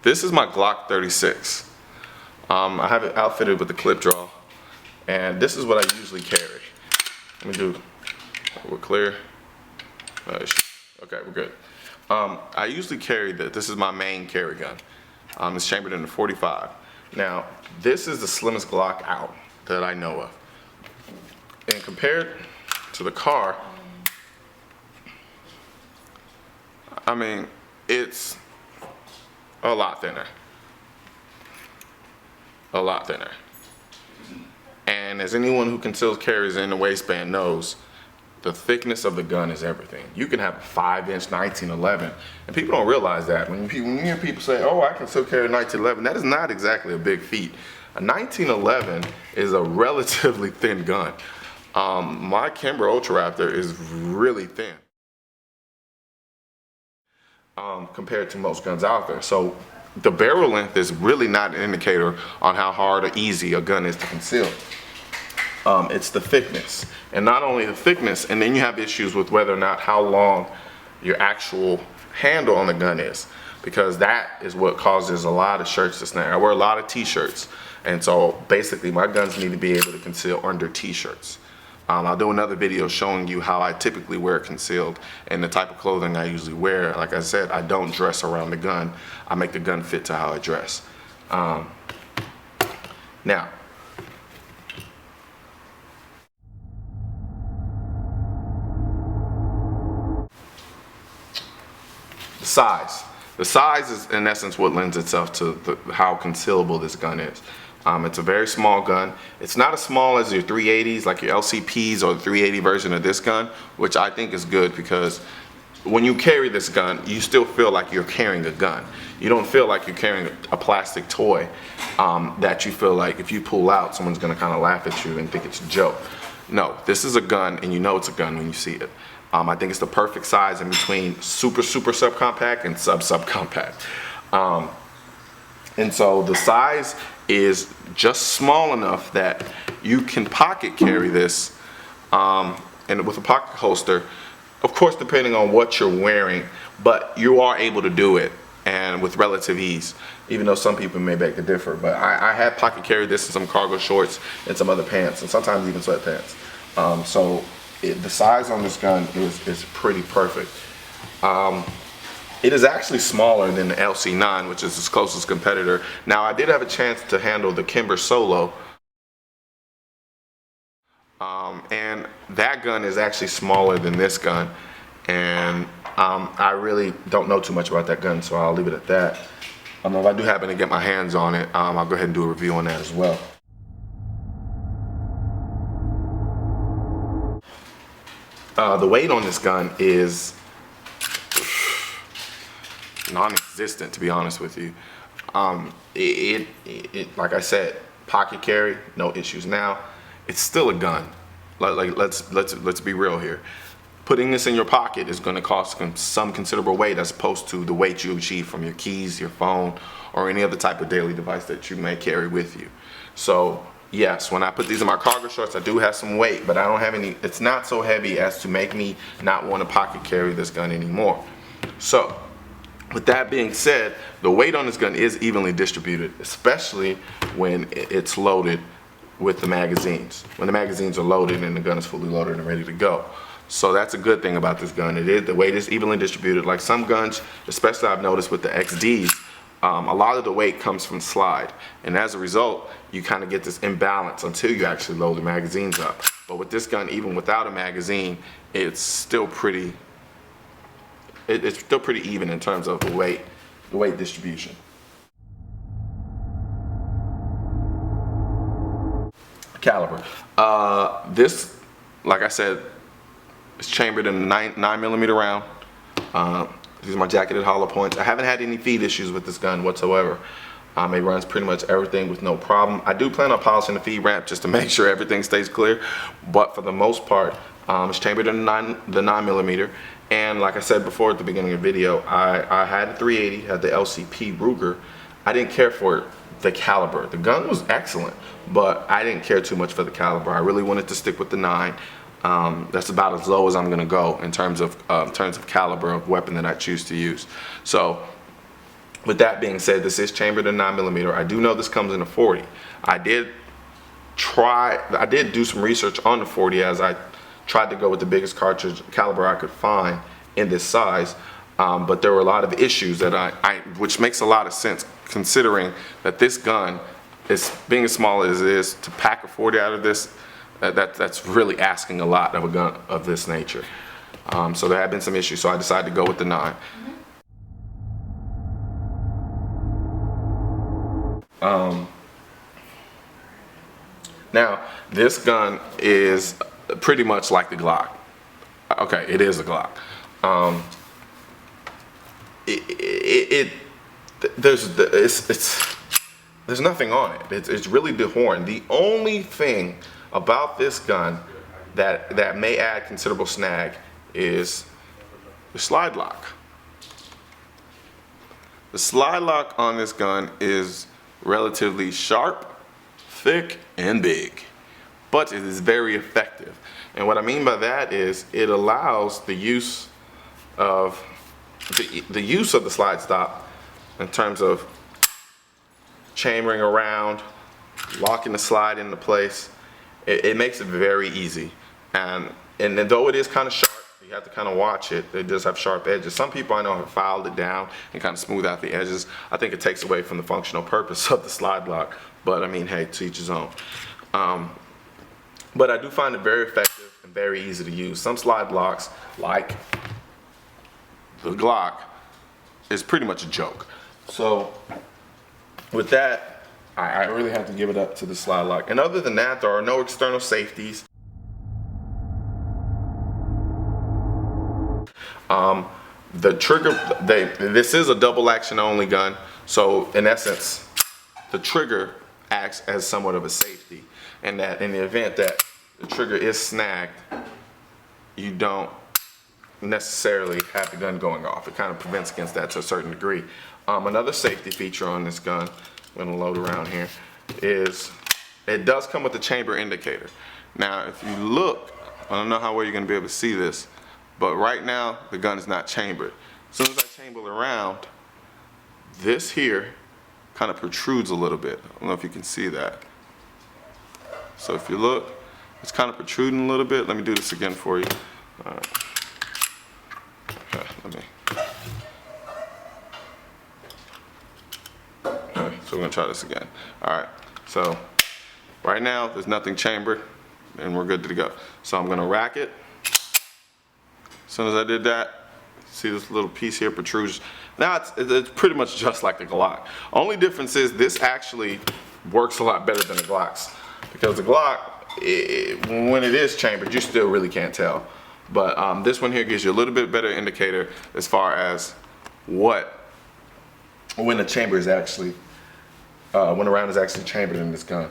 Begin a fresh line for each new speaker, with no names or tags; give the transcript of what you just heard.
This is my Glock 36. I have it outfitted with the clip draw, and this is what I usually carry. Let me do, we're clear. Okay, we're good. I usually carry this is my main carry gun. It's chambered in a 45. Now, this is the slimmest Glock out that I know of. And compared to the Kahr, I mean, it's a lot thinner. A lot thinner. And as anyone who conceals carries in the waistband knows, the thickness of the gun is everything. You can have a 5-inch 1911, and people don't realize that. When you hear people say, oh, I can still carry a 1911, that is not exactly a big feat. A 1911 is a relatively thin gun. My Kimber Ultra Raptor is really thin compared to most guns out there. So the barrel length is really not an indicator on how hard or easy a gun is to conceal. It's the thickness, and not only the thickness, and then you have issues with whether or not how long your actual handle on the gun is, because that is what causes a lot of shirts to snag. I wear a lot of t-shirts, and so basically my guns need to be able to conceal under t-shirts. I'll do another video showing you how I typically wear concealed and the type of clothing I usually wear. Like I said, I don't dress around the gun. I make the gun fit to how I dress. Now, size. The size is in essence what lends itself to how concealable this gun is. It's a very small gun. It's not as small as your 380s, like your LCPs or the 380 version of this gun, which I think is good because when you carry this gun, you still feel like you're carrying a gun. You don't feel like you're carrying a plastic toy that you feel like if you pull out, someone's gonna kind of laugh at you and think it's a joke. No, this is a gun, and you know it's a gun when you see it. I think it's the perfect size in between super subcompact and subcompact. And so the size is just small enough that you can pocket carry this, and with a pocket holster, of course depending on what you're wearing, but you are able to do it and with relative ease, even though some people may beg to differ. But I have pocket carried this in some cargo shorts and some other pants, and sometimes even sweatpants. The size on this gun is pretty perfect. It is actually smaller than the LC9, which is its closest competitor. Now, I did have a chance to handle the Kimber Solo, and that gun is actually smaller than this gun, and I really don't know too much about that gun, so I'll leave it at that. If I do happen to get my hands on it, I'll go ahead and do a review on that as well. The weight on this gun is non-existent, to be honest with you. Like I said, pocket carry, no issues. Now, it's still a gun. Let's be real here. Putting this in your pocket is going to cost some considerable weight as opposed to the weight you achieve from your keys, your phone, or any other type of daily device that you may carry with you. So yes, when I put these in my cargo shorts, I do have some weight, but I don't have any. It's not so heavy as to make me not want to pocket carry this gun anymore. So with that being said, the weight on this gun is evenly distributed, especially when it's loaded with the magazines. When the magazines are loaded and the gun is fully loaded and ready to go. So that's a good thing about this gun. The weight is evenly distributed. Like some guns, especially I've noticed with the XDs, a lot of the weight comes from slide. And as a result, you kind of get this imbalance until you actually load the magazines up. But with this gun, even without a magazine, it's still pretty even in terms of the weight distribution. Caliber. This, like I said, is chambered in a 9mm round. These are my jacketed hollow points. I haven't had any feed issues with this gun whatsoever. It runs pretty much everything with no problem. I do plan on polishing the feed ramp just to make sure everything stays clear, but for the most part, it's chambered in the 9mm. And like I said before at the beginning of the video, I had the 380, had the LCP Ruger. I didn't care for the caliber. The gun was excellent, but I didn't care too much for the caliber. I really wanted to stick with the 9. That's about as low as I'm gonna go in terms of caliber of weapon that I choose to use. So With that being said, this is chambered in 9mm. I do know this comes in a 40. I did do some research on the 40 as I tried to go with the biggest cartridge caliber I could find in this size, but there were a lot of issues that which makes a lot of sense considering that this gun is being as small as it is. To pack a 40 out of this, that's really asking a lot of a gun of this nature. So there have been some issues, so I decided to go with the 9. Now, this gun is pretty much like the Glock. Okay, it is a Glock. There's nothing on it. It's really dehorned. The only thing about this gun that may add considerable snag is the slide lock. The slide lock on this gun is relatively sharp, thick, and big, but it is very effective. And what I mean by that is it allows the use of the slide stop in terms of chambering around, locking the slide into place. It makes it very easy. And though it is kind of sharp, you have to kind of watch it. It does have sharp edges. Some people I know have filed it down and kind of smooth out the edges. I think it takes away from the functional purpose of the slide lock. But I mean, hey, to each his own. But I do find it very effective and very easy to use. Some slide locks, like the Glock, is pretty much a joke. So with that, I really have to give it up to the slide lock. And other than that, there are no external safeties. The trigger, this is a double action only gun. So in essence, the trigger acts as somewhat of a safety. And that in the event that the trigger is snagged, you don't necessarily have the gun going off. It kind of prevents against that to a certain degree. Another safety feature on this gun, I'm gonna load around here, is it does come with a chamber indicator. Now, if you look, I don't know how well you're gonna be able to see this, but right now, the gun is not chambered. As soon as I chamber around, this here kind of protrudes a little bit. I don't know if you can see that. So if you look, it's kind of protruding a little bit. Let me do this again for you. All right. Okay, so we're gonna try this again. All right, so right now there's nothing chambered and we're good to go. So I'm gonna rack it. As soon as I did that, see this little piece here protrudes. Now it's pretty much just like the Glock. Only difference is this actually works a lot better than the Glocks, because the Glock, when it is chambered, you still really can't tell. But this one here gives you a little bit better indicator as far as when the chamber is actually, when the round is actually chambered in this gun.